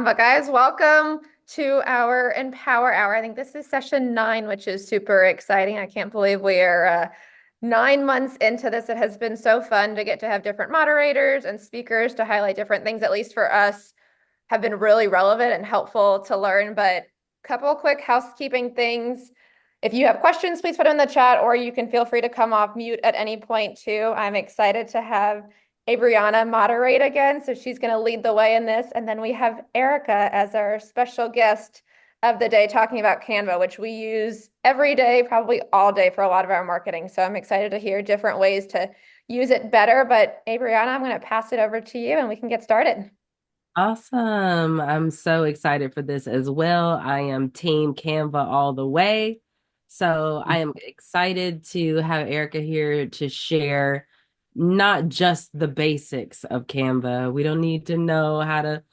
But guys, welcome to our Empower Hour. I think this is session 9, which is super exciting. I can't believe we are 9 months into this. It has been so fun to get to have different moderators and speakers to highlight different things, at least for us, have been really relevant and helpful to learn. But a couple quick housekeeping things. If you have questions, please put them in the chat, or you can feel free to come off mute at any point too. I'm excited to have Abriana moderate again, so she's going to lead the way in this. And then we have Erica as our special guest of the day talking about Canva, which we use every day, probably all day for a lot of our marketing. So I'm excited to hear different ways to use it better. But Abriana, I'm going to pass it over to you and we can get started. Awesome. I'm so excited for this as well. I am Team Canva all the way. So I am excited to have Erica here to share not just the basics of Canva. We don't need to know how to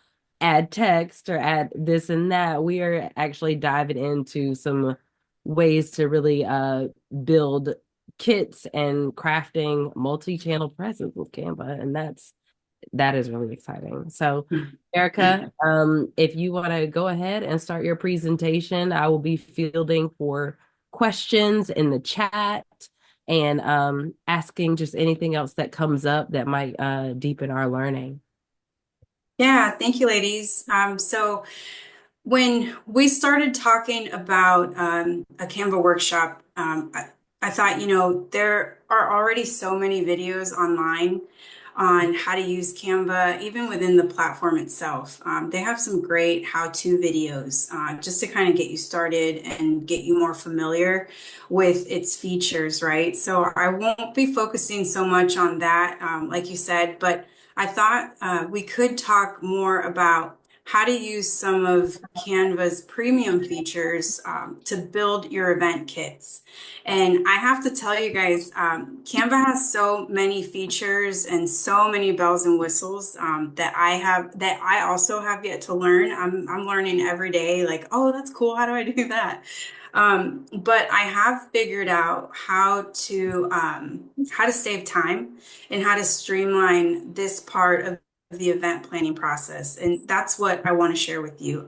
add text or add this and that. We are actually diving into some ways to really build kits and crafting multi-channel presence with Canva. And that is really exciting. So, Erica, if you want to go ahead and start your presentation, I will be fielding for questions in the chat and asking just anything else that comes up that might deepen our learning. Yeah, thank you, ladies. So when we started talking about a Canva workshop, I thought, there are already so many videos online on how to use Canva, even within the platform itself. They have some great how-to videos just to kind of get you started and get you more familiar with its features, right? So I won't be focusing so much on that, like you said, but I thought we could talk more about how to use some of Canva's premium features to build your event kits. And I have to tell you guys, Canva has so many features and so many bells and whistles that I also have yet to learn. I'm learning every day, like, oh, that's cool. How do I do that? But I have figured out how to save time and how to streamline this part of the event planning process. And that's what I want to share with you.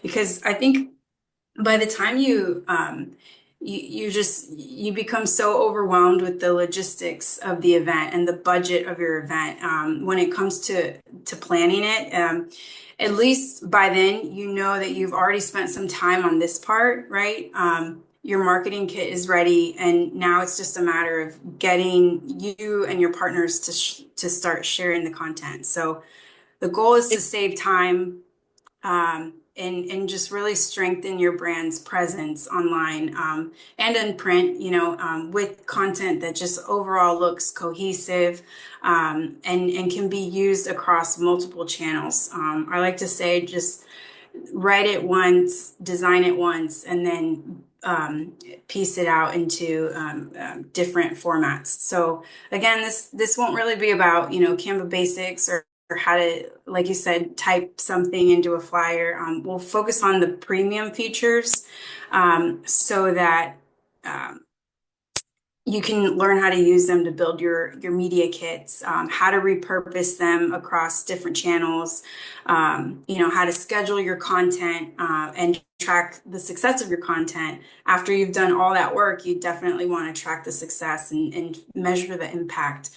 Because I think by the time you become so overwhelmed with the logistics of the event and the budget of your event when it comes to planning it. At least by then, you know that you've already spent some time on this part, right? Your marketing kit is ready, and now it's just a matter of getting you and your partners to start sharing the content. So the goal is to save time and just really strengthen your brand's presence online and in print, with content that just overall looks cohesive and can be used across multiple channels. I like to say just write it once, design it once, and then piece it out into different formats. So again, this won't really be about Canva basics or how to, like you said, type something into a flyer. We'll focus on the premium features so that you can learn how to use them to build your media kits, how to repurpose them across different channels, how to schedule your content and track the success of your content. After you've done all that work, you definitely want to track the success and measure the impact.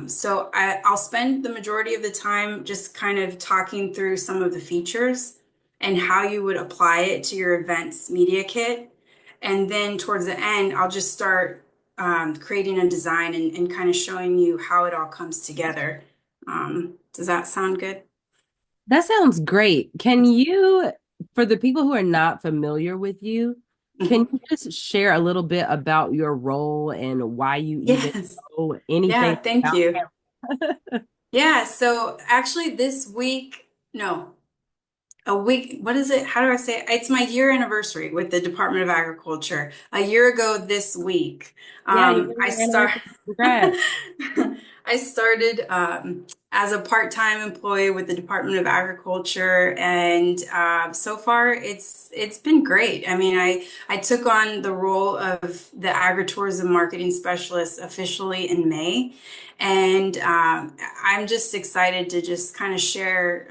So I'll spend the majority of the time just kind of talking through some of the features and how you would apply it to your events media kit. And then towards the end, I'll just start creating a design and kind of showing you how it all comes together. Does that sound good? That sounds great. For the people who are not familiar with you, can you just share a little bit about your role and why you even Yes. know Yeah, anything thank about you. Yeah, so actually this week, no, a week, what is it? How do I say it? It's my year anniversary with the Department of Agriculture. A year ago this week, Yeah, you're I your start anniversary. Congrats. I started as a part-time employee with the Department of Agriculture, and so far it's been great. I mean, I took on the role of the agritourism marketing specialist officially in May, and I'm just excited to just kind of share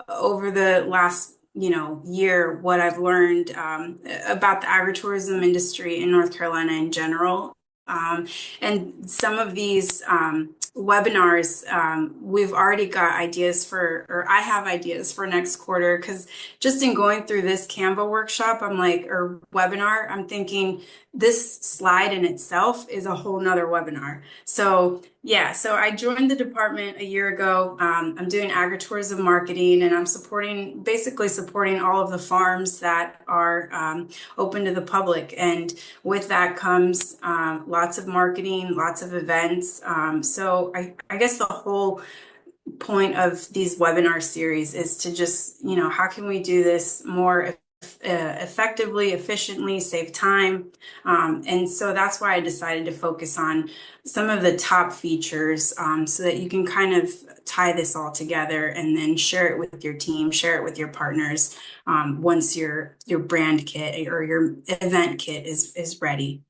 over the last year, what I've learned about the agritourism industry in North Carolina in general. Um, and some of these webinars, we've already got ideas for, or I have ideas for next quarter, because just in going through this Canva workshop, I'm like, or webinar, I'm thinking this slide in itself is a whole nother webinar. So yeah, so I joined the department a year ago. I'm doing agritourism marketing, and I'm basically supporting all of the farms that are open to the public. And with that comes lots of marketing, lots of events. So I guess the whole point of these webinar series is to just, how can we do this more effectively, efficiently, save time. And so that's why I decided to focus on some of the top features so that you can kind of tie this all together and then share it with your team, share it with your partners once your brand kit or your event kit is ready.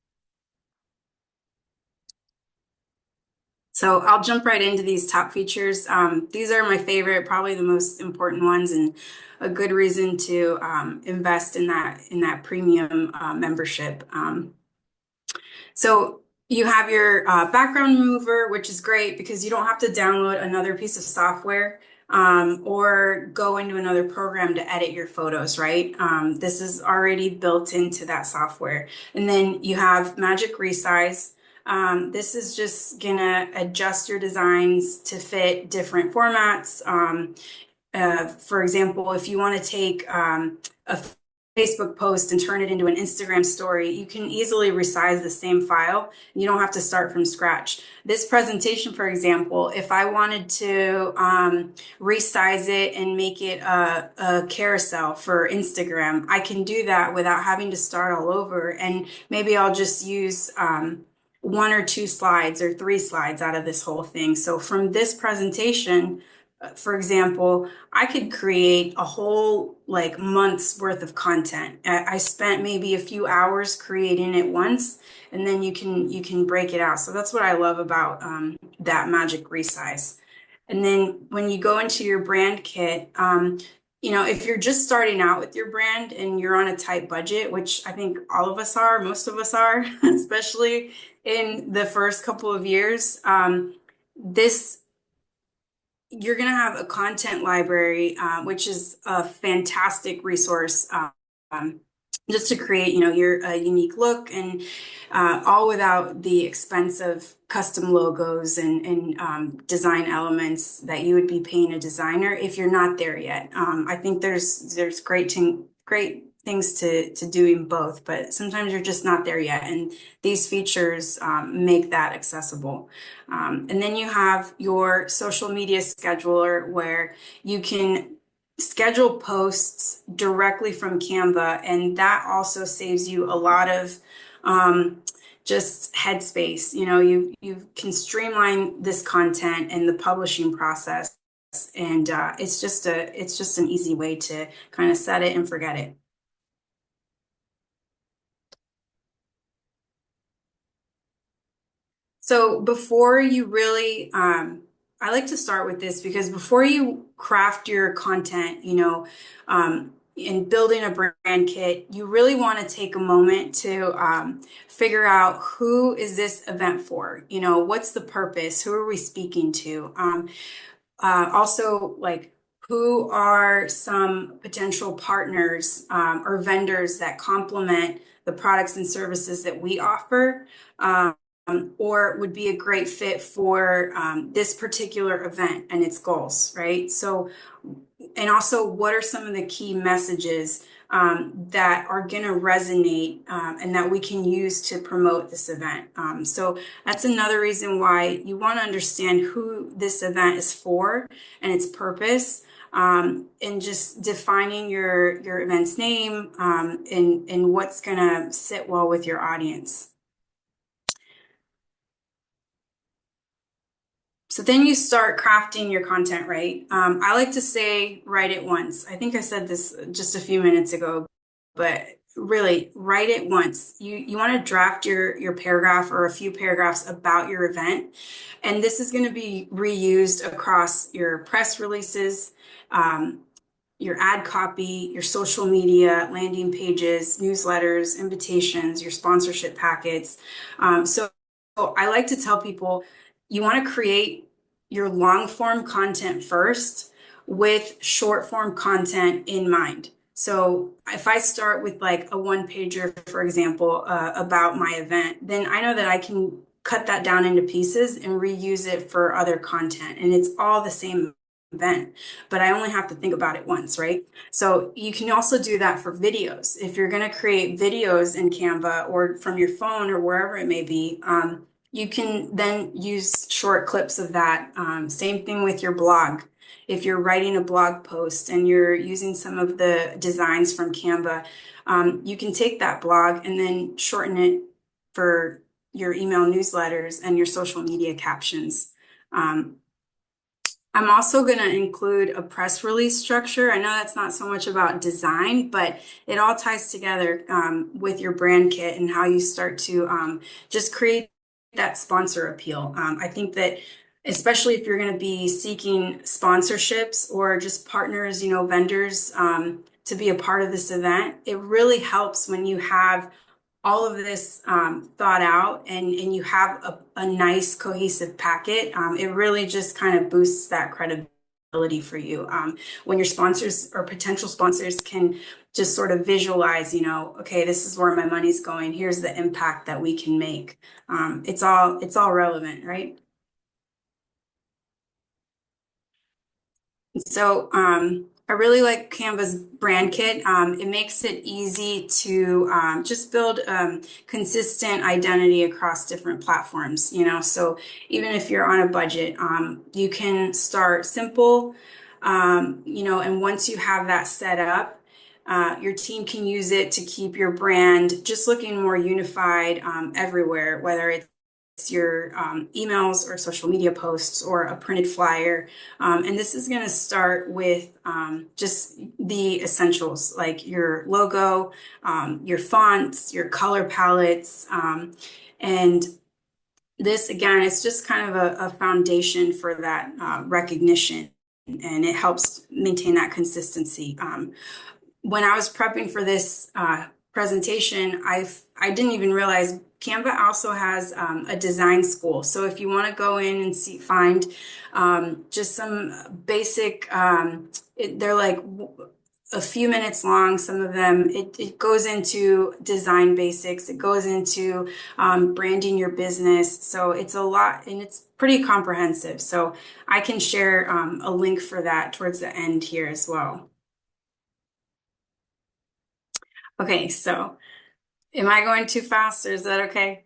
So I'll jump right into these top features. These are my favorite, probably the most important ones, and a good reason to invest in that premium membership. So you have your background remover, which is great because you don't have to download another piece of software or go into another program to edit your photos, right? This is already built into that software. And then you have Magic Resize. This is just gonna adjust your designs to fit different formats. For example, if you want to take a Facebook post and turn it into an Instagram story, you can easily resize the same file. You don't have to start from scratch. This presentation, for example, if I wanted to resize it and make it a carousel for Instagram, I can do that without having to start all over. And maybe I'll just use one or two slides or three slides out of this whole thing. So from this presentation, for example, I could create a whole month's worth of content. I spent maybe a few hours creating it once, and then you can break it out. So that's what I love about that Magic Resize. And then when you go into your brand kit, if you're just starting out with your brand and you're on a tight budget, which I think all of us are, most of us are, especially in the first couple of years, you're going to have a content library, which is a fantastic resource just to create, your unique look, and all without the expense of custom logos and design elements that you would be paying a designer if you're not there yet. I think there's great things to doing both, but sometimes you're just not there yet, and these features make that accessible. And then you have your social media scheduler, where you can schedule posts directly from Canva, and that also saves you a lot of just headspace. You can streamline this content and the publishing process, and it's just an easy way to kind of set it and forget it. So before you really, I like to start with this because before you craft your content, in building a brand kit, you really want to take a moment to figure out, who is this event for? What's the purpose? Who are we speaking to? Also, who are some potential partners or vendors that complement the products and services that we offer? Or would be a great fit for this particular event and its goals, right? So, and also, what are some of the key messages that are going to resonate and that we can use to promote this event? So that's another reason why you want to understand who this event is for and its purpose. And just defining your event's name and what's going to sit well with your audience. So then you start crafting your content, right? I like to say, write it once. I think I said this just a few minutes ago, but really write it once. You want to draft your paragraph or a few paragraphs about your event. And this is going to be reused across your press releases, your ad copy, your social media, landing pages, newsletters, invitations, your sponsorship packets. So I like to tell people you want to create your long form content first with short form content in mind. So if I start with like a one pager, for example, about my event, then I know that I can cut that down into pieces and reuse it for other content. And it's all the same event, but I only have to think about it once, right? So you can also do that for videos. If you're going to create videos in Canva or from your phone or wherever it may be, you can then use short clips of that. Same thing with your blog. If you're writing a blog post and you're using some of the designs from Canva, you can take that blog and then shorten it for your email newsletters and your social media captions. I'm also going to include a press release structure. I know that's not so much about design, but it all ties together with your brand kit and how you start to just create that sponsor appeal. I think that especially if you're going to be seeking sponsorships or just partners, vendors to be a part of this event, it really helps when you have all of this thought out and you have a nice cohesive packet. It really just kind of boosts that credibility for you when your sponsors or potential sponsors can just sort of visualize, okay, this is where my money's going. Here's the impact that we can make. It's all relevant, right? So I really like Canva's brand kit. It makes it easy to just build consistent identity across different platforms, So even if you're on a budget, you can start simple, and once you have that set up, your team can use it to keep your brand just looking more unified everywhere, whether it's your emails or social media posts or a printed flyer. And this is going to start with just the essentials like your logo, your fonts, your color palettes. And this, again, it's just kind of a foundation for that recognition, and it helps maintain that consistency. When I was prepping for this presentation, I didn't even realize Canva also has a design school. So if you want to go in and find just some basic, they're like a few minutes long. Some of them, it goes into design basics. It goes into branding your business. So it's a lot and it's pretty comprehensive. So I can share a link for that towards the end here as well. Okay, so am I going too fast or is that okay?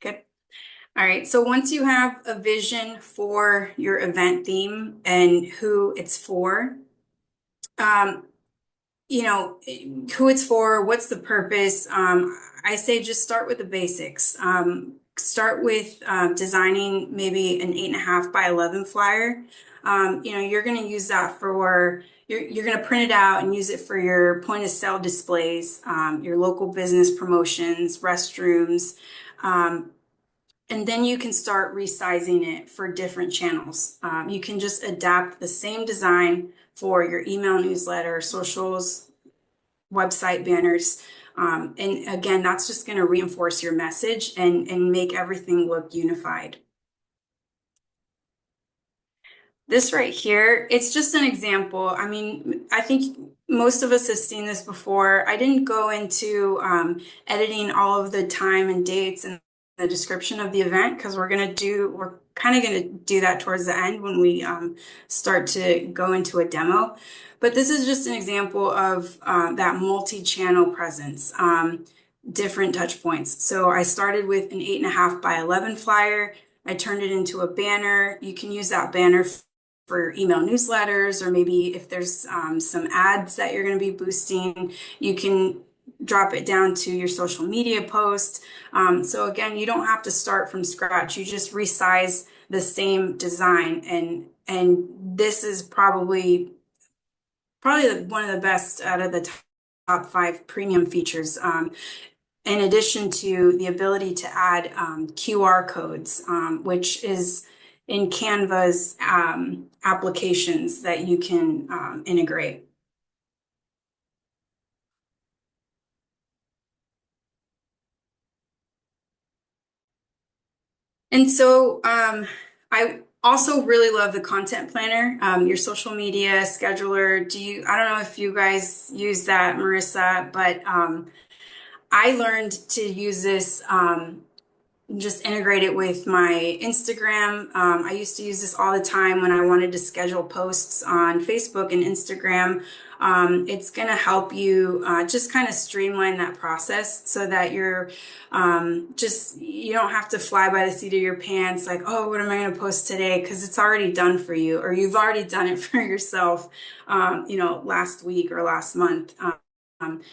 Good. All right, so once you have a vision for your event theme and who it's for, um, who it's for, what's the purpose, I say just start with the basics. Start with designing maybe an 8.5 by 11 flyer. You're going to use that for you're going to print it out and use it for your point of sale displays, your local business promotions, restrooms, and then you can start resizing it for different channels. You can just adapt the same design for your email newsletter, socials, website banners. And again, that's just going to reinforce your message and make everything look unified. This right here, it's just an example. I mean, I think most of us have seen this before. I didn't go into editing all of the time and dates and the description of the event because we're kind of going to do that towards the end when we start to go into a demo. But this is just an example of that multi-channel presence, different touch points. So I started with an 8.5 by 11 flyer. I turned it into a banner. You can use that banner for email newsletters, or maybe if there's some ads that you're going to be boosting, you can drop it down to your social media post. So again, you don't have to start from scratch. You just resize the same design, and this is probably one of the best out of the top 5 premium features. In addition to the ability to add QR codes, which is in Canva's applications that you can integrate. And so I also really love the content planner, your social media scheduler. I don't know if you guys use that, Marissa, but I learned to use this, just integrate it with my Instagram. I used to use this all the time when I wanted to schedule posts on Facebook and Instagram. It's going to help you just kind of streamline that process so that you don't have to fly by the seat of your pants, like, oh, what am I going to post today? Because it's already done for you, or you've already done it for yourself, last week or last month.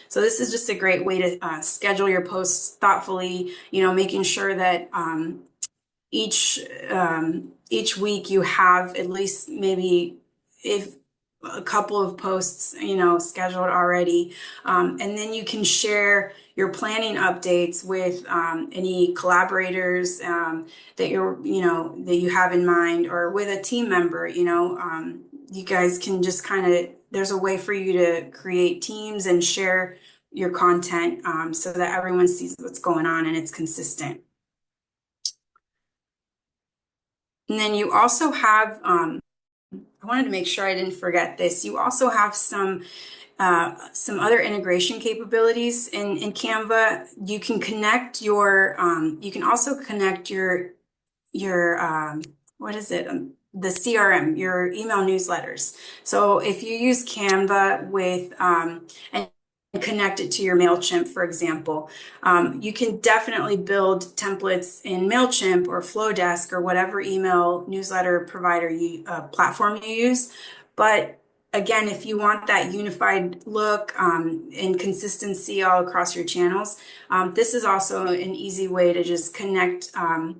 So this is just a great way to schedule your posts thoughtfully, making sure that each each week you have at least maybe if a couple of posts, scheduled already. And then you can share your planning updates with any collaborators that that you have in mind, or with a team member. You guys can just there's a way for you to create teams and share your content so that everyone sees what's going on and it's consistent. And then you also have, I wanted to make sure I didn't forget this. You also have some other integration capabilities in Canva. You can connect you can also connect your what is it? The CRM, your email newsletters. So if you use Canva and connect it to your MailChimp, for example, you can definitely build templates in MailChimp or Flowdesk or whatever email newsletter provider platform you use. But again, if you want that unified look and consistency all across your channels, this is also an easy way to just connect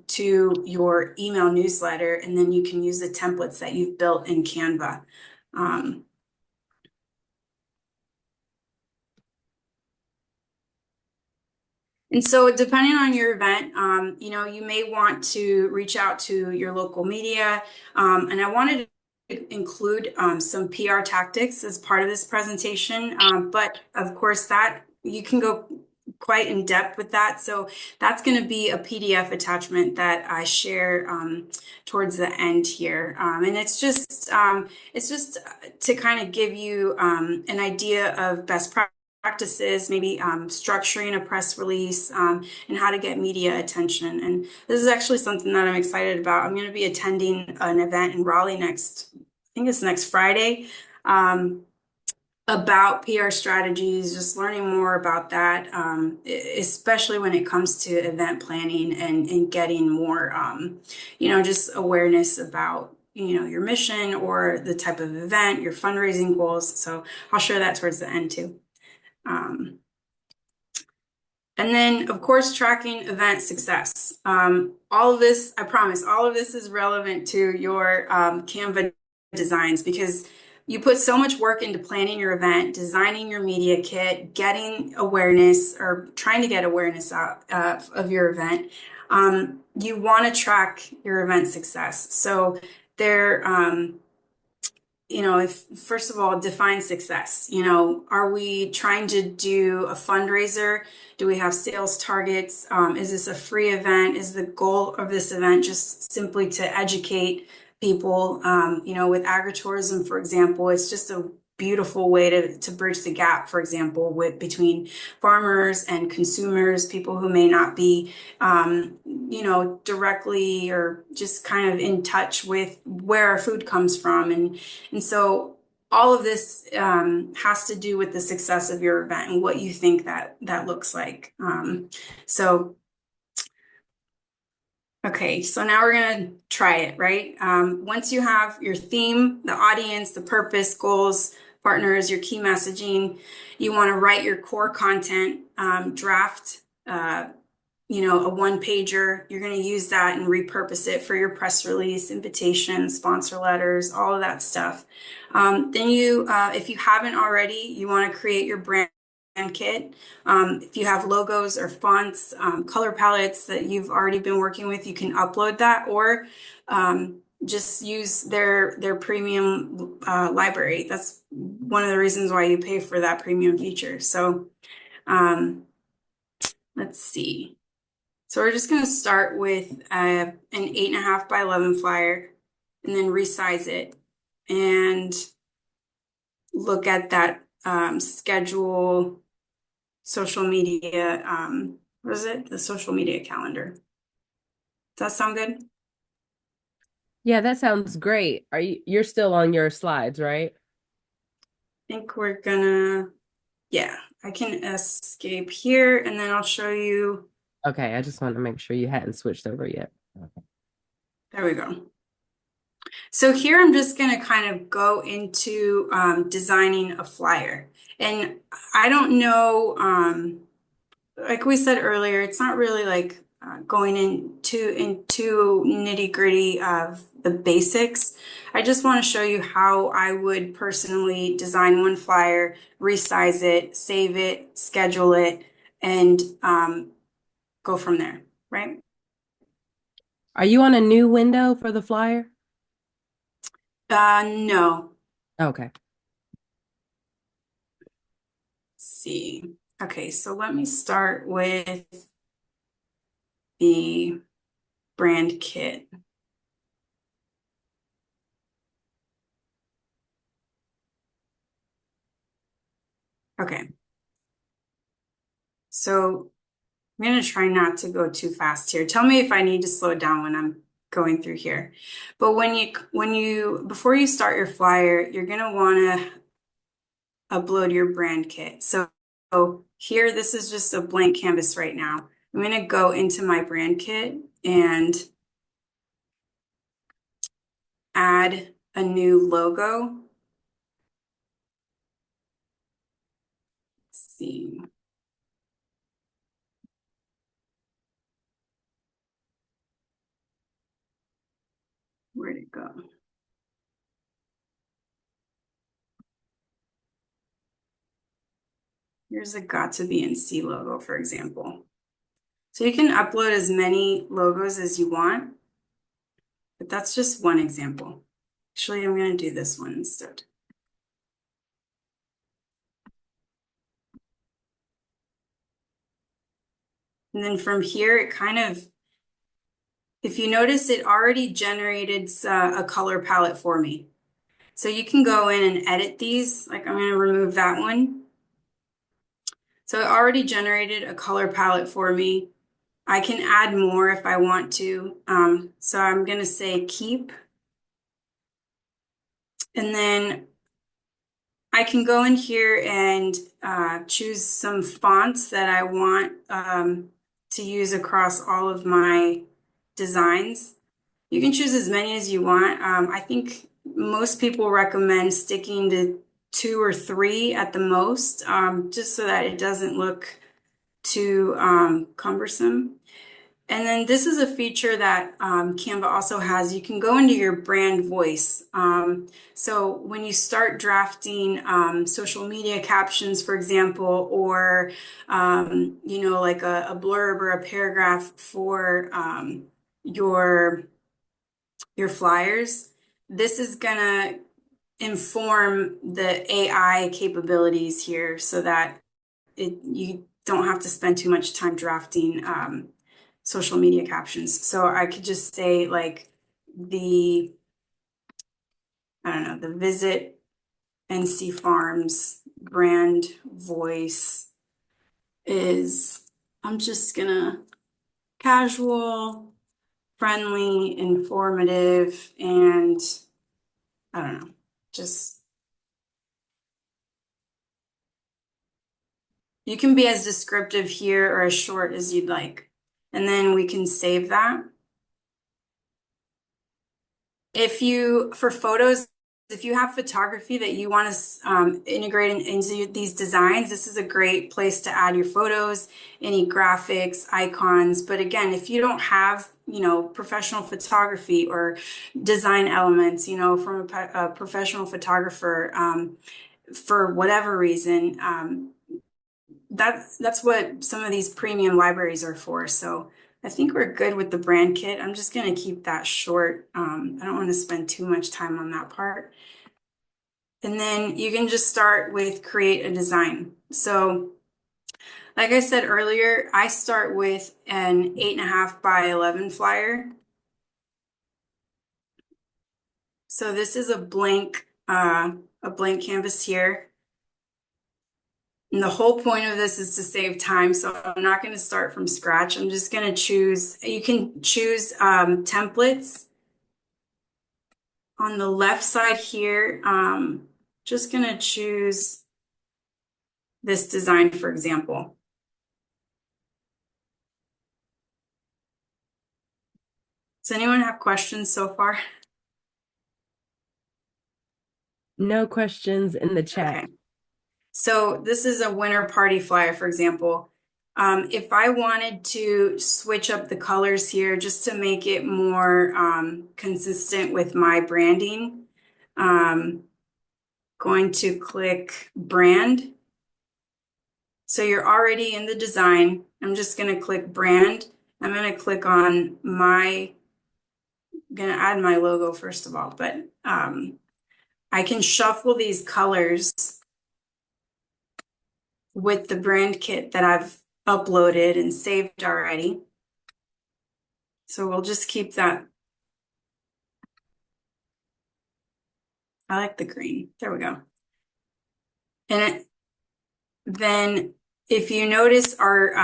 to your email newsletter, and then you can use the templates that you've built in Canva. And so depending on your event, you may want to reach out to your local media. And I wanted to include some PR tactics as part of this presentation. But of course, that you can go quite in depth with that. So that's going to be a PDF attachment that I share towards the end here. And it's just to kind of give you an idea of best practices, maybe structuring a press release, and how to get media attention. And this is actually something that I'm excited about. I'm going to be attending an event in Raleigh I think it's next Friday, about PR strategies, just learning more about that, especially when it comes to event planning and getting more, just awareness about your mission or the type of event, your fundraising goals. So I'll share that towards the end too. And then, of course, tracking event success. All of this, I promise, all of this is relevant to your Canva designs, because you put so much work into planning your event, designing your media kit, getting awareness, or trying to get awareness out of your event. You want to track your event success. So there, first of all, define success. Are we trying to do a fundraiser? Do we have sales targets? Is this a free event? Is the goal of this event just simply to educate people? With agritourism, for example, it's just a beautiful way to bridge the gap, for example, between farmers and consumers, people who may not be, directly or just kind of in touch with where our food comes from. And so all of this has to do with the success of your event and what you think that looks like. Okay, so now we're going to try it, right? Once you have your theme, the audience, the purpose, goals, partners, your key messaging, you want to write your core content, draft, a one-pager. You're going to use that and repurpose it for your press release, invitation, sponsor letters, all of that stuff. Then if you haven't already, you want to create your brand kit. If you have logos or fonts, color palettes that you've already been working with, you can upload that, or just use their premium library. That's one of the reasons why you pay for that premium feature. So let's see. So we're just going to start with an 8.5 by 11 flyer and then resize it and look at that schedule social media. What is it? The social media calendar. Does that sound good? Yeah, that sounds great. You're still on your slides, right? I think we're gonna, yeah, I can escape here and then I'll show you. Okay, I just wanted to make sure you hadn't switched over yet. There we go. So here I'm just going to kind of go into designing a flyer. And I don't know, like we said earlier, it's not really like going into nitty-gritty of the basics. I just want to show you how I would personally design one flyer, resize it, save it, schedule it, and go from there, right? Are you on a new window for the flyer? No. Okay. Let's see. Okay, so let me start with the brand kit. Okay. So I'm going to try not to go too fast here. Tell me if I need to slow down when I'm going through here. But before you start your flyer, you're going to want to upload your brand kit. So here, this is just a blank canvas right now. I'm going to go into my brand kit and add a new logo. Let's see. Where'd it go? Here's a Got to Be in C logo, for example. So you can upload as many logos as you want, but that's just one example. Actually, I'm going to do this one instead. And then from here, it kind of, if you notice, it already generated a color palette for me. So you can go in and edit these. Like I'm going to remove that one. So it already generated a color palette for me. I can add more if I want to. So I'm going to say keep. And then I can go in here and choose some fonts that I want to use across all of my designs. You can choose as many as you want. I think most people recommend sticking to 2 or 3 at the most, just so that it doesn't look too cumbersome. And then this is a feature that Canva also has. You can go into your brand voice. So when you start drafting social media captions, for example, or like a blurb or a paragraph for your flyers, this is gonna inform the AI capabilities here so that you don't have to spend too much time drafting social media captions. So I could just say like the Visit NC Farms brand voice is, I'm just gonna casual, friendly, informative, and I don't know, just you can be as descriptive here or as short as you'd like. And then we can save that. For photos, if you have photography that you want to integrate into these designs, this is a great place to add your photos, any graphics, icons. But again, if you don't have, professional photography or design elements, from a professional photographer, for whatever reason, that's what some of these premium libraries are for. So I think we're good with the brand kit. I'm just going to keep that short. I don't want to spend too much time on that part. And then you can just start with create a design. So like I said earlier, I start with an 8.5 by 11 flyer. So this is a blank canvas here. And the whole point of this is to save time. So I'm not going to start from scratch. I'm just going to choose, you can choose templates. On the left side here, just going to choose this design, for example. Does anyone have questions so far? No questions in the chat. Okay. So this is a winter party flyer, for example. If I wanted to switch up the colors here just to make it more consistent with my branding, going to click brand. So you're already in the design. I'm just going to click brand. I'm going to click on I'm going to add my logo first of all, but I can shuffle these colors with the brand kit that I've uploaded and saved already. So we'll just keep that. I like the green. There we go. And then if you notice our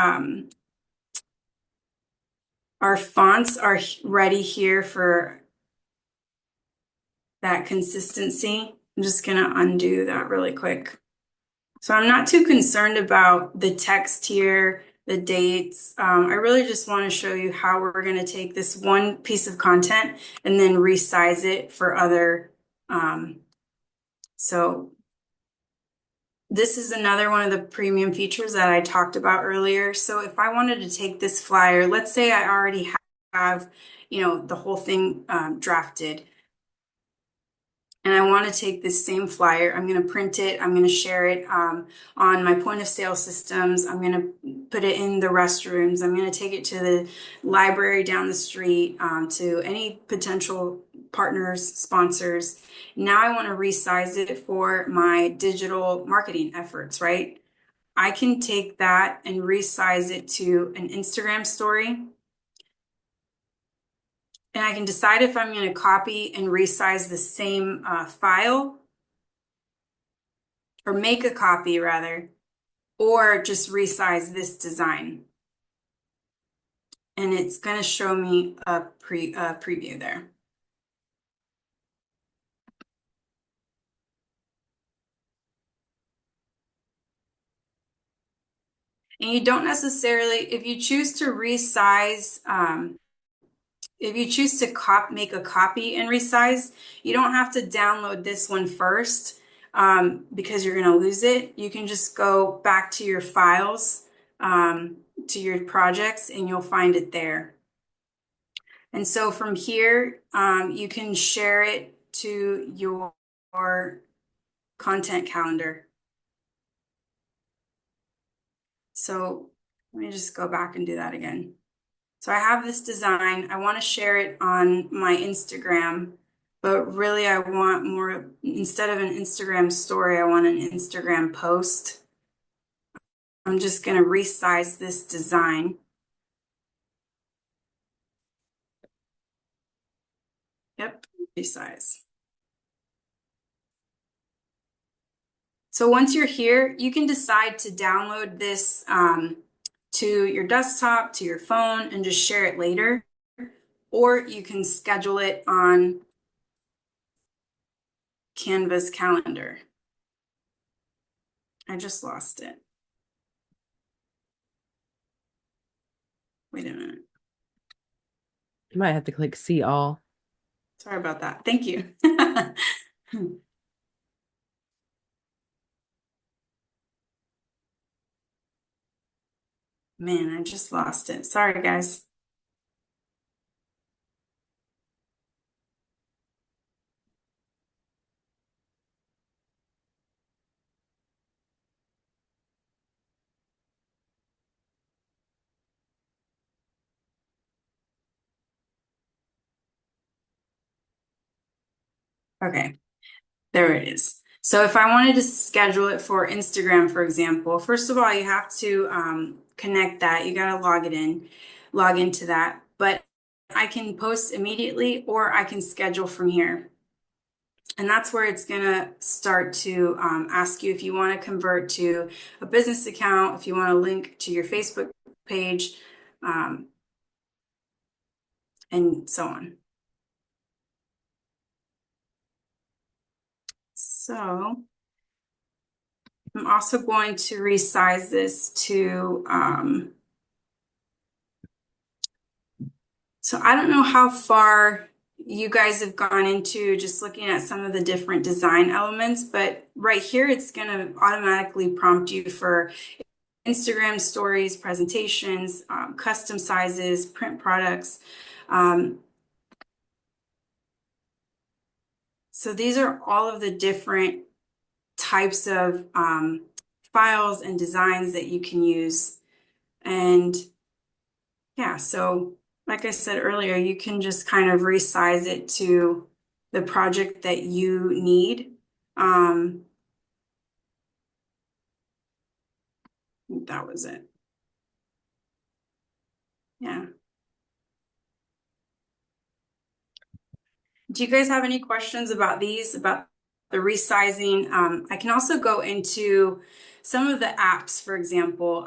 fonts are ready here for that consistency. I'm just going to undo that really quick. So I'm not too concerned about the text here, the dates. I really just want to show you how we're going to take this one piece of content and then resize it for other. So this is another one of the premium features that I talked about earlier. So if I wanted to take this flyer, let's say I already have, the whole thing drafted. And I want to take this same flyer. I'm going to print it. I'm going to share it on my point of sale systems. I'm going to put it in the restrooms. I'm going to take it to the library down the street, to any potential partners, sponsors. Now I want to resize it for my digital marketing efforts, right? I can take that and resize it to an Instagram story. And I can decide if I'm going to copy and resize the same file, or make a copy rather, or just resize this design. And it's going to show me a preview there. And you don't necessarily, if you choose to resize, if you choose to make a copy and resize, you don't have to download this one first because you're going to lose it. You can just go back to your files, to your projects, and you'll find it there. And so from here, you can share it to your content calendar. So let me just go back and do that again. So I have this design. I want to share it on my Instagram, but really I want more, instead of an Instagram story, I want an Instagram post. I'm just going to resize this design. Yep, resize. So once you're here, you can decide to download this to your desktop, to your phone, and just share it later. Or you can schedule it on Canva's calendar. I just lost it. Wait a minute. You might have to click see all. Sorry about that. Thank you. Man, I just lost it. Sorry, guys. Okay, there it is. So if I wanted to schedule it for Instagram, for example, first of all, you have to connect that. You got to log into that. But I can post immediately or I can schedule from here. And that's where it's going to start to ask you if you want to convert to a business account, if you want to link to your Facebook page, and so on. So I'm also going to resize this to, so I don't know how far you guys have gone into just looking at some of the different design elements, but right here, it's going to automatically prompt you for Instagram stories, presentations, custom sizes, print products. So these are all of the different types of files and designs that you can use. And yeah, so like I said earlier, you can just kind of resize it to the project that you need. I think that was it. Yeah. Do you guys have any questions about these, about the resizing? I can also go into some of the apps, for example.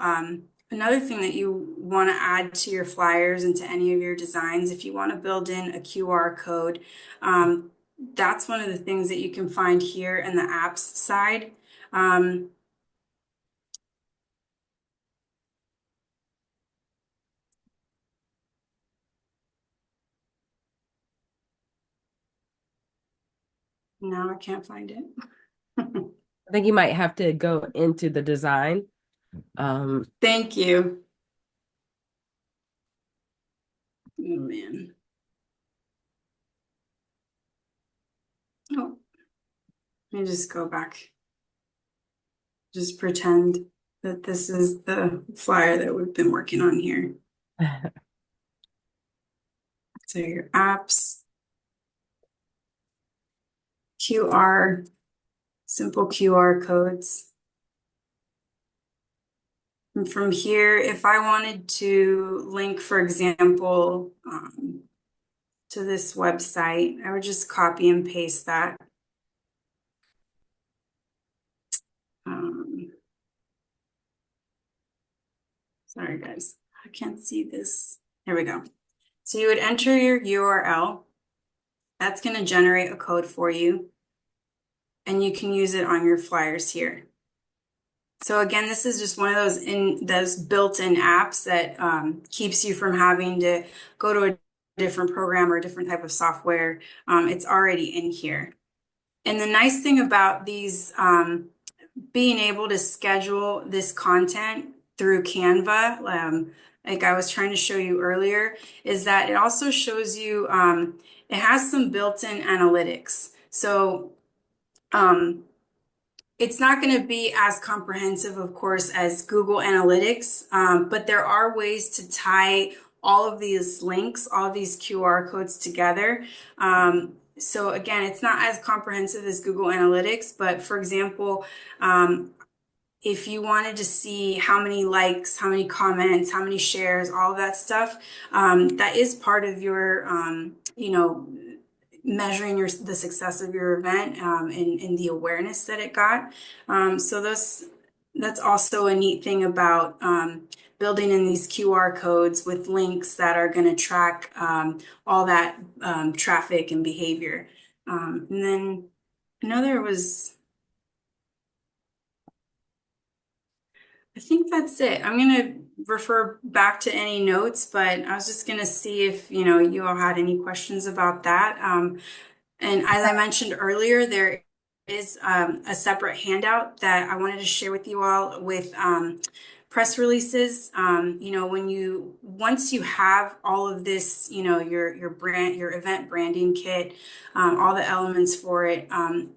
Another thing that you want to add to your flyers and to any of your designs, if you want to build in a QR code, that's one of the things that you can find here in the apps side. No, I can't find it. I think you might have to go into the design. Thank you. Oh, man. Oh, let me just go back. Just pretend that this is the flyer that we've been working on here. So your apps, QR, simple QR codes. And from here, if I wanted to link, for example, to this website, I would just copy and paste that. Sorry, guys, I can't see this. Here we go. So you would enter your URL. That's going to generate a code for you, and you can use it on your flyers here. So again, this is just one of those built-in apps that keeps you from having to go to a different program or a different type of software. It's already in here. And the nice thing about these, being able to schedule this content through Canva, like I was trying to show you earlier, is that it also shows you, it has some built-in analytics. So it's not going to be as comprehensive, of course, as Google Analytics, but there are ways to tie all of these links, all of these QR codes together. So again, it's not as comprehensive as Google Analytics, but for example, if you wanted to see how many likes, how many comments, how many shares, all of that stuff, that is part of your, measuring the success of your event and the awareness that it got. So that's also a neat thing about building in these QR codes with links that are going to track all that traffic and behavior. And then I know I think that's it. I'm going to refer back to any notes, but I was just going to see if, you all had any questions about that. And as I mentioned earlier, there is a separate handout that I wanted to share with you all with press releases. Once you have all of this, your brand, your event branding kit, all the elements for it,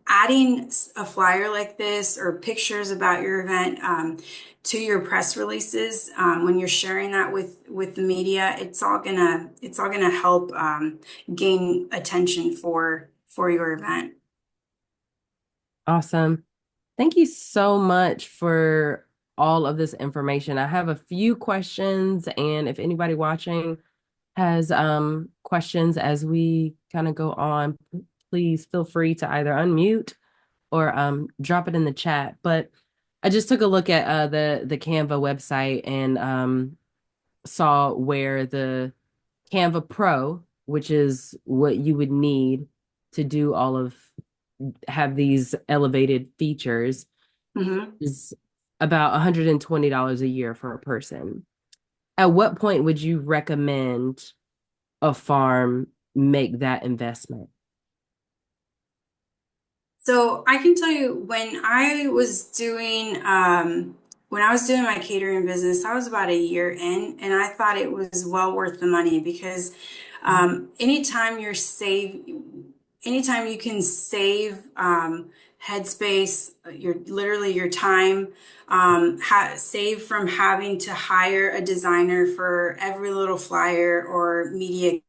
adding a flyer like this or pictures about your event to your press releases, when you're sharing that with the media, it's all gonna help gain attention for your event. Awesome. Thank you so much for all of this information. I have a few questions, and if anybody watching has questions as we kind of go on, please feel free to either unmute or drop it in the chat. But I just took a look at the Canva website and saw where the Canva Pro, which is what you would need to do all of have these elevated features, Mhm. is about $120 a year for a person. At what point would you recommend a farm make that investment? So I can tell you when I was doing my catering business, I was about a year in, and I thought it was well worth the money because anytime anytime you can save headspace, your time, save from having to hire a designer for every little flyer or media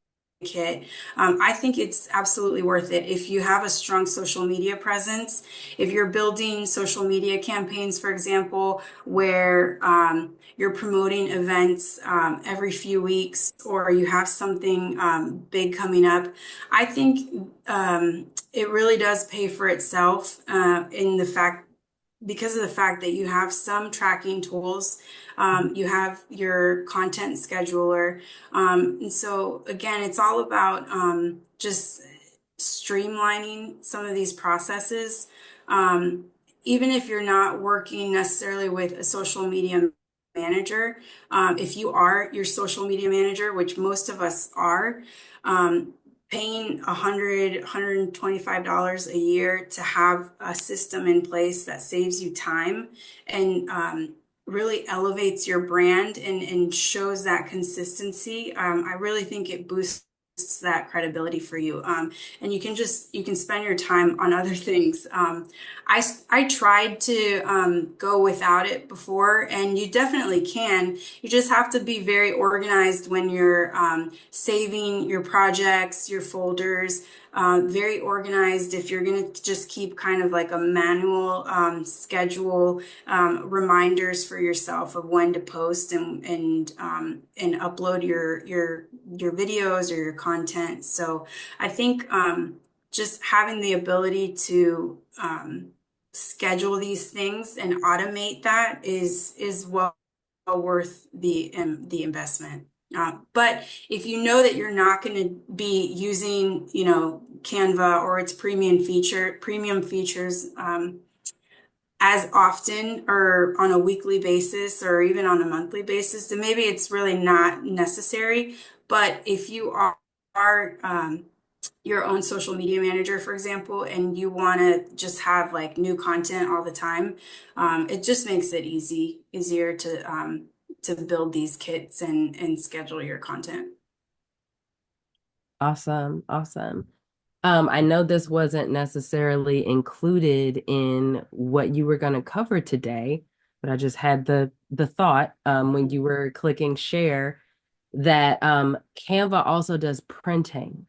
kit. I think it's absolutely worth it. If you have a strong social media presence, if you're building social media campaigns, for example, where you're promoting events every few weeks, or you have something big coming up, I think it really does pay for itself because of the fact that you have some tracking tools, you have your content scheduler. And so, again, it's all about just streamlining some of these processes. Um, Even if you're not working necessarily with a social media manager, if you are your social media manager, which most of us are, um, paying $125 a year to have a system in place that saves you time and really elevates your brand and shows that consistency. I really think it boosts that credibility for you. And you can spend your time on other things. I tried to go without it before, and you definitely can. You just have to be very organized when you're saving your projects, your folders. Very organized if you're going to just keep kind of like a manual schedule, reminders for yourself of when to post and upload your videos or your content. So I think just having the ability to schedule these things and automate that is well worth the investment. But if you know that you're not going to be using, Canva or its premium features as often or on a weekly basis or even on a monthly basis, then maybe it's really not necessary. But if you are your own social media manager, for example, and you want to just have like new content all the time, it just makes it easier to build these kits and schedule your content. Awesome. Awesome. I know this wasn't necessarily included in what you were going to cover today, but I just had the thought when you were clicking share that Canva also does printing.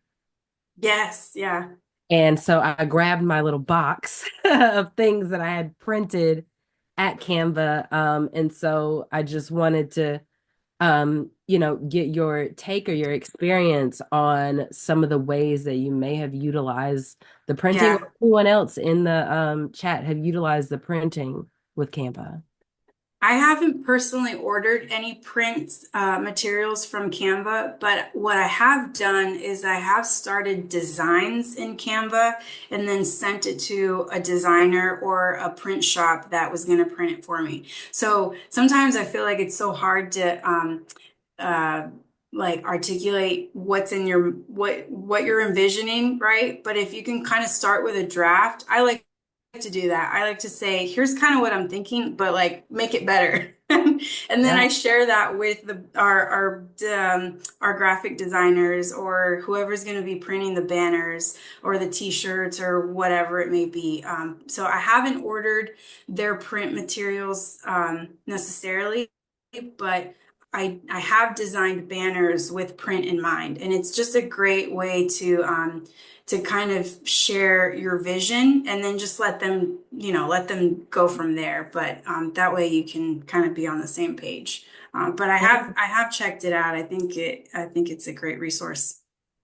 Yes, yeah. And so I grabbed my little box of things that I had printed at Canva. And so I just wanted to get your take or your experience on some of the ways that you may have utilized the printing, Yeah. or anyone else in the chat have utilized the printing with Canva. I haven't personally ordered any print materials from Canva, but what I have done is I have started designs in Canva and then sent it to a designer or a print shop that was going to print it for me. So sometimes I feel like it's so hard to uh, like articulate what's in what you're envisioning, right? But if you can kind of start with a draft, I like to do that. I like to say, here's kind of what I'm thinking, but like make it better. And then Yeah. I share that with our graphic designers or whoever's going to be printing the banners or the t-shirts or whatever it may be. So I haven't ordered their print materials necessarily, but I have designed banners with print in mind, and it's just a great way to kind of share your vision and then just let them, let them go from there. But that way you can kind of be on the same page. But I have checked it out. I think it's a great resource.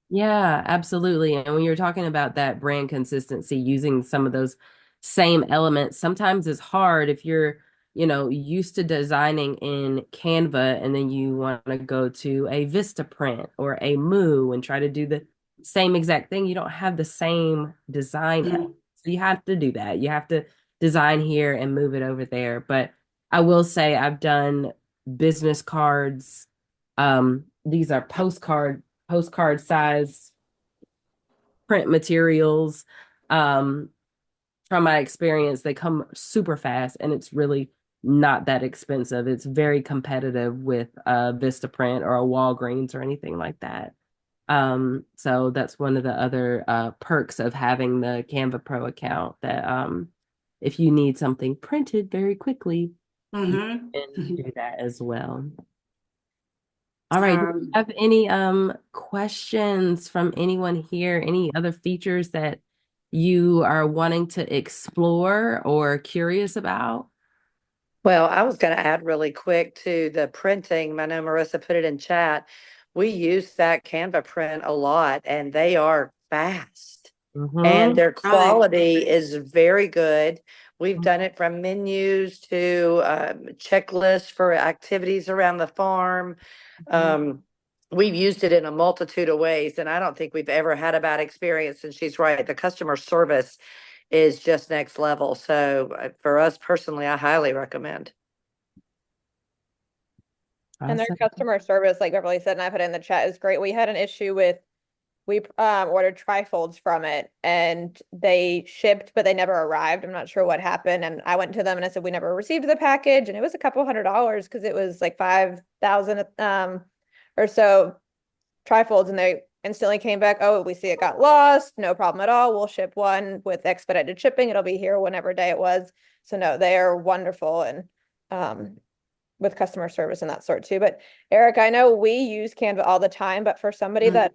Yeah, absolutely. And when you're talking about that brand consistency, using some of those same elements, sometimes it's hard if you're, used to designing in Canva and then you want to go to a Vistaprint or a Moo and try to do the same exact thing. You don't have the same design. Mhm. So you have to do that. You have to design here and move it over there. But I will say I've done business cards. These are postcard size print materials. Um, from my experience, they come super fast and it's really not that expensive. It's very competitive with Vistaprint or a Walgreens or anything like that. So that's one of the other perks of having the Canva Pro account that if you need something printed very quickly, you Mhm. can do that as well. All right. Do you Um, have any questions from anyone here? Any other features that you are wanting to explore or curious about? Well, I was going to add really quick to the printing. I know Marissa put it in chat. We use that Canva print a lot and they are fast and Mm-hmm. their oh, they, quality is very good. We've done it from menus to checklists for activities around the farm. mhm. Um, we've used it in a multitude of ways, and I don't think we've ever had a bad experience. And she's right, the customer service is just next level. So for us personally, I highly recommend. And their Awesome. customer service, like Beverly said, and I put it in the chat, is great. We had an issue with we ordered trifolds from it and they shipped, but they never arrived. I'm not sure what happened. And I went to them and I said, we never received the package. And it was a couple $100 because it was like 5,000 or so trifolds. And they instantly came back, oh, we see it got lost. No problem at all. We'll ship one with expedited shipping. It'll be here whenever day it was. So no, they are wonderful and with customer service and that sort too. But Eric, I know we use Canva all the time, but for somebody Mhm. that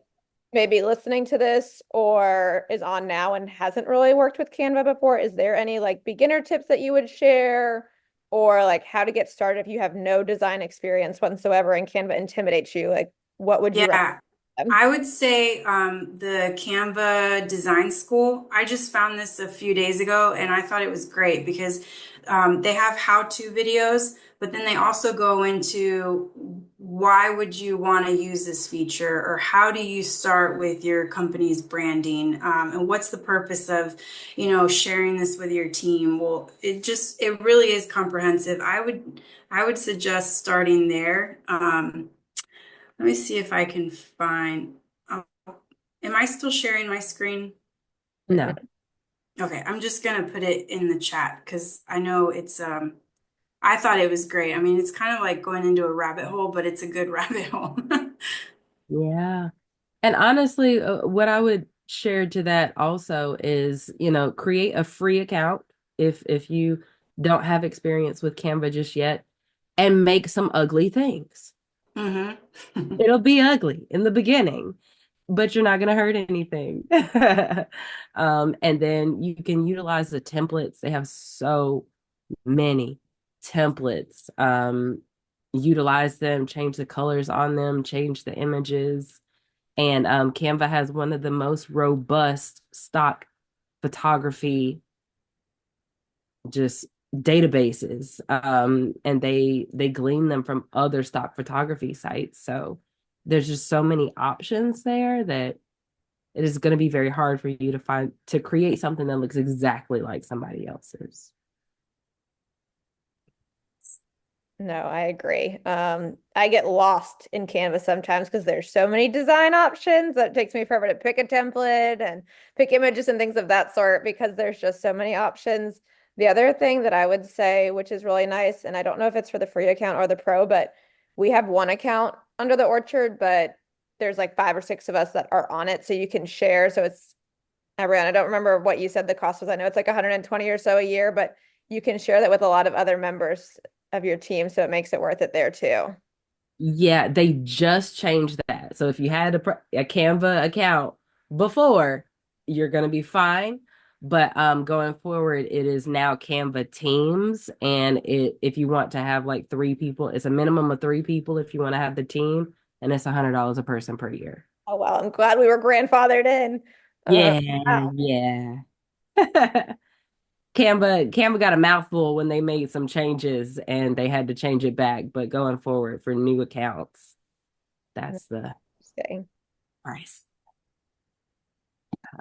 may be listening to this or is on now and hasn't really worked with Canva before, is there any like beginner tips that you would share or like how to get started if you have no design experience whatsoever and Canva intimidates you? Like, what would you recommend? Yeah, I would say the Canva Design School. I just found this a few days ago and I thought it was great because they have how-to videos, but then they also go into why would you want to use this feature or how do you start with your company's branding and what's the purpose of, sharing this with your team? Well, it really is comprehensive. I would suggest starting there. Let me see if I can find. Oh, am I still sharing my screen? No. Okay, I'm just gonna put it in the chat because I know I thought it was great. I mean, it's kind of like going into a rabbit hole, but it's a good rabbit hole. Yeah. And honestly, what I would share to that also is, create a free account if you don't have experience with Canva just yet, and make some ugly things. hmm It'll be ugly in the beginning, but you're not going to hurt anything. And then you can utilize the templates. They have so many templates. Utilize them, change the colors on them, change the images. And Canva has one of the most robust stock photography just databases. And they glean them from other stock photography sites. So there's just so many options there that it is going to be very hard for you to create something that looks exactly like somebody else's. No, I agree. I get lost in Canva sometimes because there's so many design options that it takes me forever to pick a template and pick images and things of that sort because there's just so many options. The other thing that I would say, which is really nice, and I don't know if it's for the free account or the pro, but we have one account under the orchard, but there's like 5 or 6 of us that are on it, so you can share. So it's everyone. I don't remember what you said the cost was. I know it's like 120 or so a year, but you can share that with a lot of other members of your team, so it makes it worth it there too. Yeah, they just changed that. So if you had a Canva account before, you're going to be fine. But going forward, it is now Canva Teams, and if you want to have like three people, it's a minimum of three people if you want to have the team, and it's $100 a person per year. Oh, wow. I'm glad we were grandfathered in. Yeah, Wow. yeah. Canva got a mouthful when they made some changes and they had to change it back. But going forward for new accounts, that's the Interesting. price.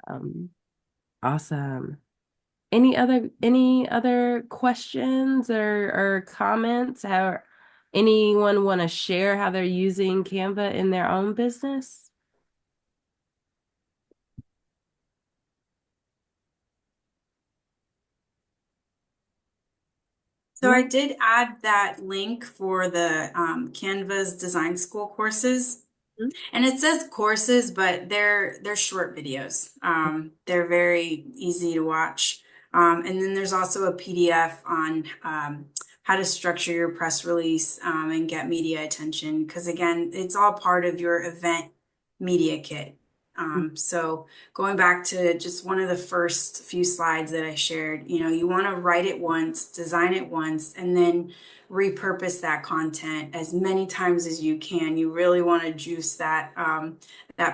Um, awesome. Any other questions or comments? How anyone want to share how they're using Canva in their own business? So I did add that link for the Canvas design school courses. And it says courses, but they're short videos. They're very easy to watch. And then there's also a PDF on how to structure your press release and get media attention. Because again, it's all part of your event media kit. So going back to just one of the first few slides that I shared, you want to write it once, design it once, and then repurpose that content as many times as you can. You really want to juice that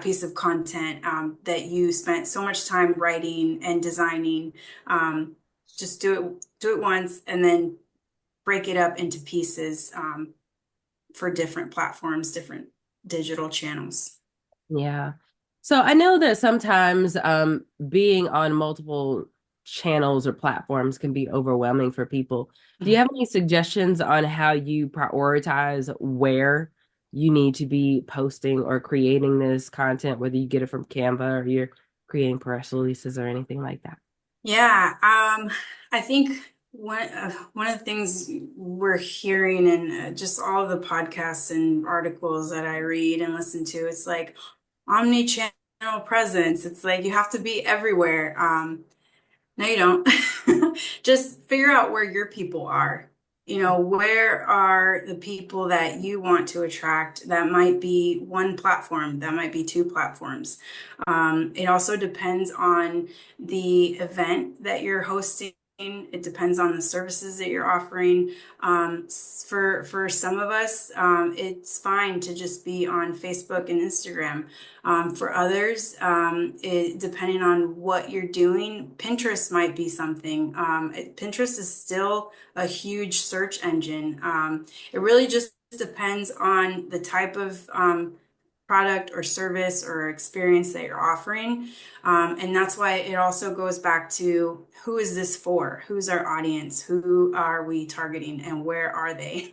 piece of content that you spent so much time writing and designing. Just do it once, and then break it up into pieces for different platforms, different digital channels. Yeah. So I know that sometimes being on multiple channels or platforms can be overwhelming for people. Do you have any suggestions on how you prioritize where you need to be posting or creating this content, whether you get it from Canva or you're creating press releases or anything like that? Yeah, I think one of the things we're hearing in just all the podcasts and articles that I read and listen to, it's like omni-channel presence. It's like you have to be everywhere. No, you don't. Just figure out where your people are. Where are the people that you want to attract? That might be one platform, that might be two platforms. It also depends on the event that you're hosting. It depends on the services that you're offering. For some of us, it's fine to just be on Facebook and Instagram. For others, depending on what you're doing, Pinterest might be something. Pinterest is still a huge search engine. It really just depends on the type of product or service or experience that you're offering. And that's why it also goes back to who is this for? Who's our audience? Who are we targeting and where are they?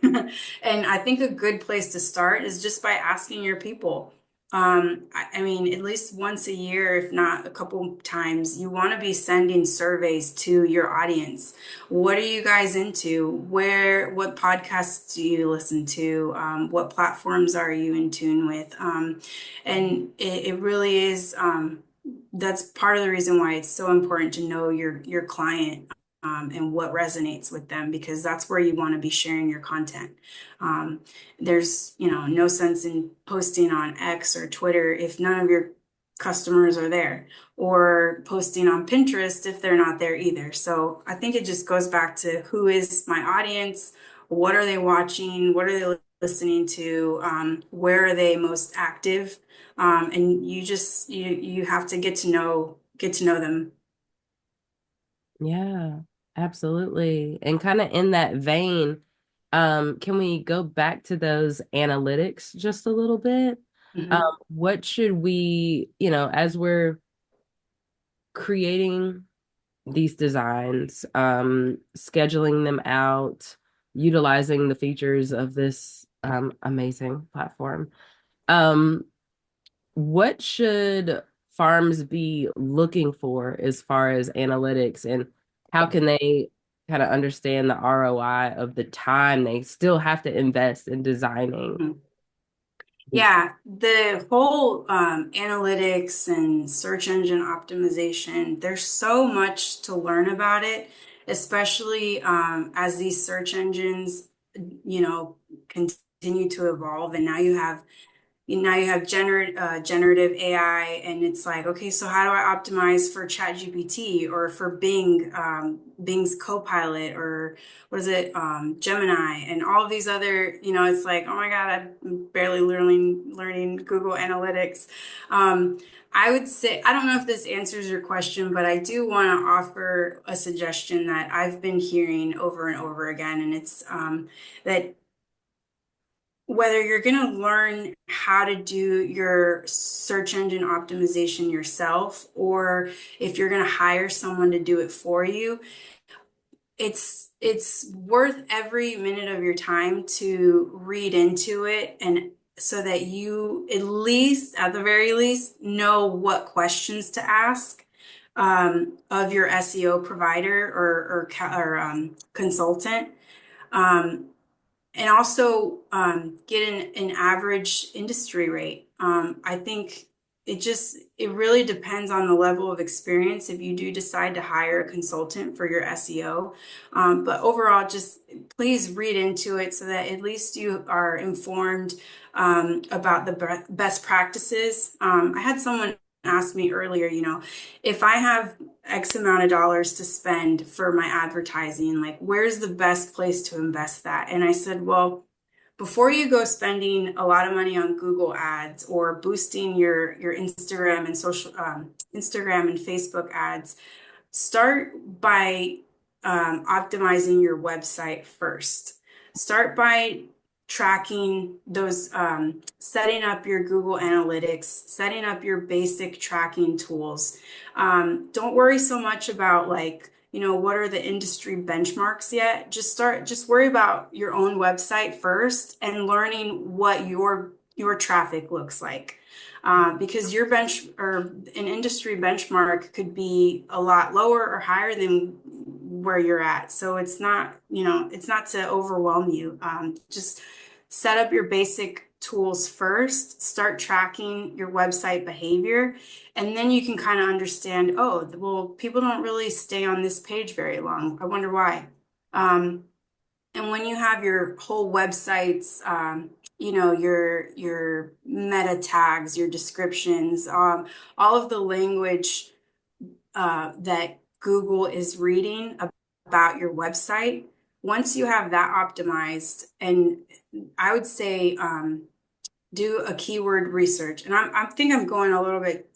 And I think a good place to start is just by asking your people. I mean, at least once a year, if not a couple times, you want to be sending surveys to your audience. What are you guys into? What podcasts do you listen to? What platforms are you in tune with? And it really is, that's part of the reason why it's so important to know your client. And what resonates with them, because that's where you want to be sharing your content. There's, no sense in posting on X or Twitter if none of your customers are there, or posting on Pinterest if they're not there either. So I think it just goes back to who is my audience, what are they watching, what are they listening to, where are they most active, and you have to get to know them. Yeah, absolutely. And kind of in that vein, can we go back to those analytics just a little bit? Mhm. What should we, as we're creating these designs, scheduling them out, utilizing the features of this amazing platform, um, what should farms be looking for as far as analytics, and how can they kind of understand the ROI of the time they still have to invest in designing Mhm. these? Yeah, the whole analytics and search engine optimization, there's so much to learn about it, especially as these search engines, continue continue to evolve, and now you have generative AI, and it's like, okay, so how do I optimize for ChatGPT or for Bing's Copilot, or what is it, Gemini, and all of these other, it's like, oh my God, I'm barely learning Google Analytics. I would say, I don't know if this answers your question, but I do want to offer a suggestion that I've been hearing over and over again, and it's that whether you're going to learn how to do your search engine optimization yourself, or if you're going to hire someone to do it for you, it's worth every minute of your time to read into it, and so that you at least, at the very least, know what questions to ask of your SEO provider or consultant. Um, and also get an average industry rate. I think it really depends on the level of experience if you do decide to hire a consultant for your SEO. But overall, just please read into it so that at least you are informed about the best practices. I had someone ask me earlier, if I have X amount of dollars to spend for my advertising, like where's the best place to invest that? And I said, well, before you go spending a lot of money on Google ads or boosting your Instagram and Instagram and Facebook ads, start by optimizing your website first. Start by tracking those, setting up your Google Analytics, setting up your basic tracking tools. Don't worry so much about like, what are the industry benchmarks yet? Just worry about your own website first and learning what your traffic looks like. Because your bench or an industry benchmark could be a lot lower or higher than where you're at. So it's not, it's not to overwhelm you. Just set up your basic tools first, start tracking your website behavior, and then you can kind of understand, oh, well, people don't really stay on this page very long. I wonder why. And when you have your whole websites, your meta tags, your descriptions, all of the language that Google is reading about your website, once you have that optimized, and I would say do a keyword research. And I think I'm going a little bit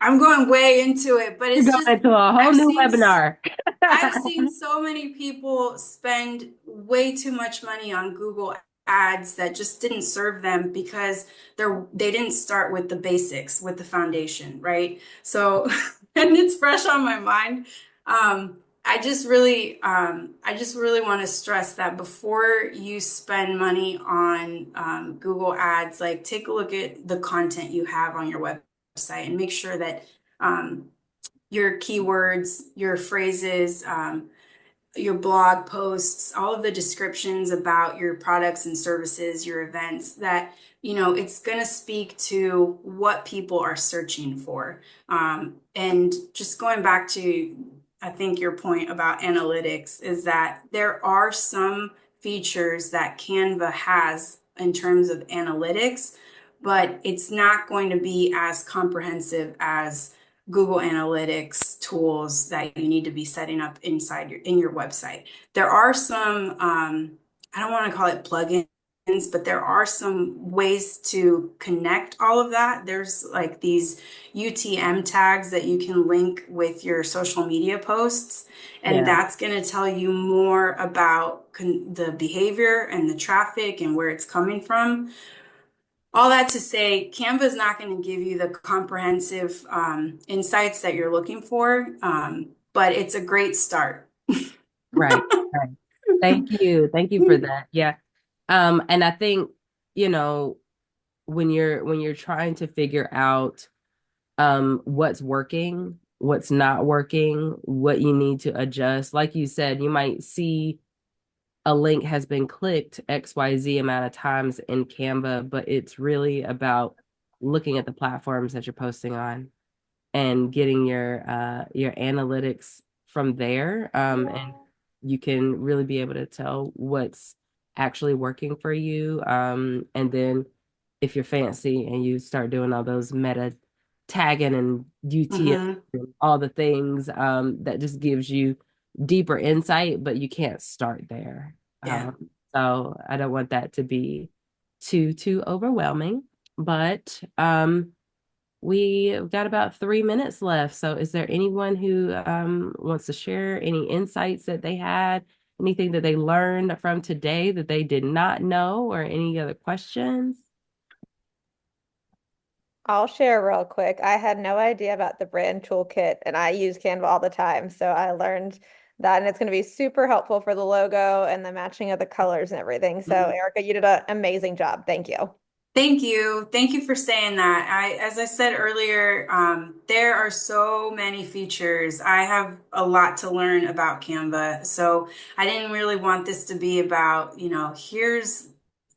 I'm going way into it, but it's You're just going into a whole new webinar. I've seen so many people spend way too much money on Google ads that just didn't serve them because they didn't start with the basics, with the foundation, right? So, and it's fresh on my mind. I just really want to stress that before you spend money on Google ads, like take a look at the content you have on your website and make sure that your keywords, your phrases, your blog posts, all of the descriptions about your products and services, your events, that, it's going to speak to what people are searching for. And just going back to, I think your point about analytics is that there are some features that Canva has in terms of analytics, but it's not going to be as comprehensive as Google Analytics tools that you need to be setting up in your website. There are some, I don't want to call it plugins, but there are some ways to connect all of that. There's like these UTM tags that you can link with your social media posts, and that's going to tell you more about the behavior and the traffic and where it's coming from. All that to say, Canva is not going to give you the comprehensive insights that you're looking for, but it's a great start. Right. Thank you. Thank you for that. Yeah. And I think, when you're trying to figure out what's working, what's not working, what you need to adjust, like you said, you might see a link has been clicked XYZ amount of times in Canva, but it's really about looking at the platforms that you're posting on and getting your analytics from there. And you can really be able to tell what's actually working for you. And then if you're fancy and you start doing all those meta tagging and UTM, Mm-hmm. all the things, that just gives you deeper insight, but you can't start there. Yeah. So I don't want that to be too overwhelming. But we've got about 3 minutes left. So is there anyone who wants to share any insights that they had, anything that they learned from today that they did not know, or any other questions? I'll share real quick. I had no idea about the brand toolkit and I use Canva all the time. So I learned that and it's going to be super helpful for the logo and the matching of the colors and everything. So Mhm. Erica, you did an amazing job. Thank you. Thank you. Thank you for saying that. As I said earlier, there are so many features. I have a lot to learn about Canva. So I didn't really want this to be about, here's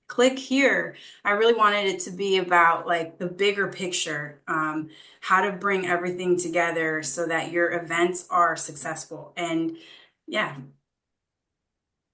click here. I really wanted it to be about like the bigger picture, how to bring everything together so that your events are successful. And yeah.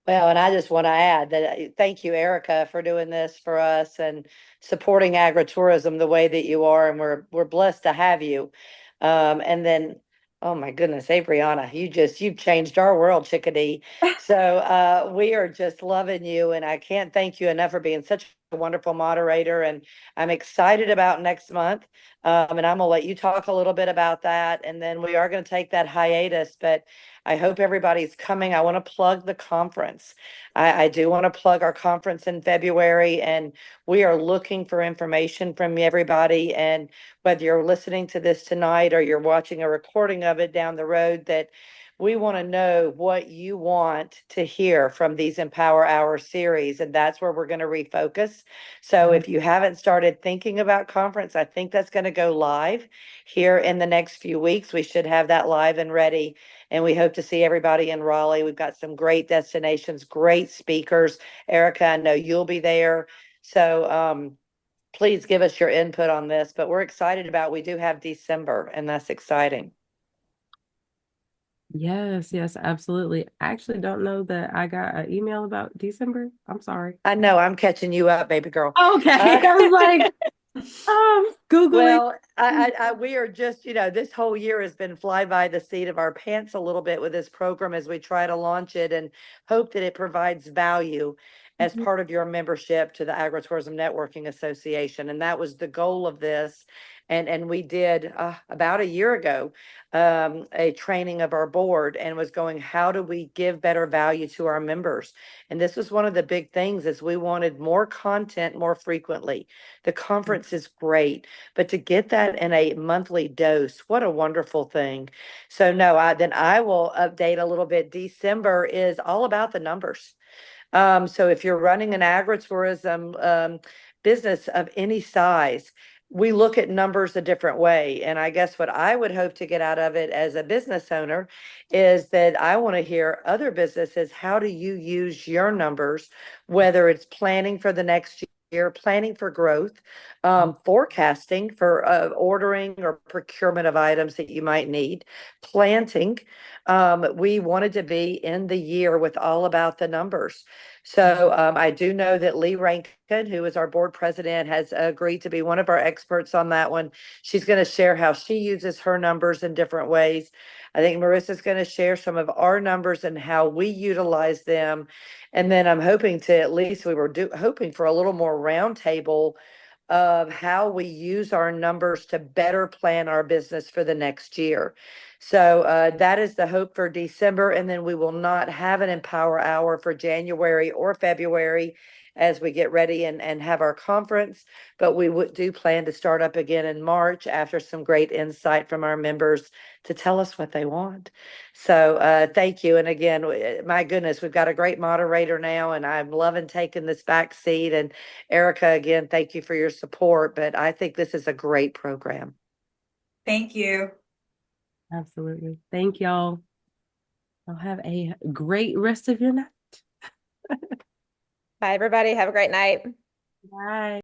Well, and I just want to add that thank you, Erica, for doing this for us and supporting agritourism the way that you are, and we're blessed to have you. And then, oh my goodness, Abriana, you've changed our world, chickadee. So we are just loving you, and I can't thank you enough for being such a wonderful moderator. And I'm excited about next month. And I'm gonna let you talk a little bit about that, and then we are going to take that hiatus, but. I hope everybody's coming. I want to plug the conference. I do want to plug our conference in February, and we are looking for information from everybody. And whether you're listening to this tonight or you're watching a recording of it down the road, that we want to know what you want to hear from these Empower Hour series. And that's where we're going to refocus. So if you haven't started thinking about conference, I think that's going to go live here in the next few weeks. We should have that live and ready. And we hope to see everybody in Raleigh. We've got some great destinations, great speakers. Erica, I know you'll be there. So please give us your input on this. But we're excited about, we do have December, and that's exciting. Yes, yes, absolutely. I actually don't know that I got an email about December. I'm sorry. I know I'm catching you up, baby girl. Okay. I was like, Googling. Well, we are just, this whole year has been fly by the seat of our pants a little bit with this program as we try to launch it and hope that it provides value as Mhm. part of your membership to the Agritourism Networking Association. And that was the goal of this. And we did about a year ago a training of our board and was going, how do we give better value to our members? And this was one of the big things is we wanted more content more frequently. The conference is great, but to get that in a monthly dose, what a wonderful thing. So no, then I will update a little bit. December is all about the numbers. So if you're running an agritourism business of any size, we look at numbers a different way. And I guess what I would hope to get out of it as a business owner is that I want to hear other businesses, how do you use your numbers, whether it's planning for the next year, planning for growth, forecasting for ordering or procurement of items that you might need, planting. We wanted to be in the year with all about the numbers. So I do know that Lee Rankin, who is our board president, has agreed to be one of our experts on that one. She's going to share how she uses her numbers in different ways. I think Marissa's going to share some of our numbers and how we utilize them. And then I'm hoping to, at least we were hoping for a little more roundtable of how we use our numbers to better plan our business for the next year. So that is the hope for December. And then we will not have an Empower Hour for January or February as we get ready and have our conference. But we do plan to start up again in March after some great insight from our members to tell us what they want. So thank you. And again, my goodness, we've got a great moderator now, and I'm loving taking this back seat. And Erica, again, thank you for your support, but I think this is a great program. Thank you. Absolutely. Thank y'all. I'll have a great rest of your night. Bye, everybody. Have a great night. Bye.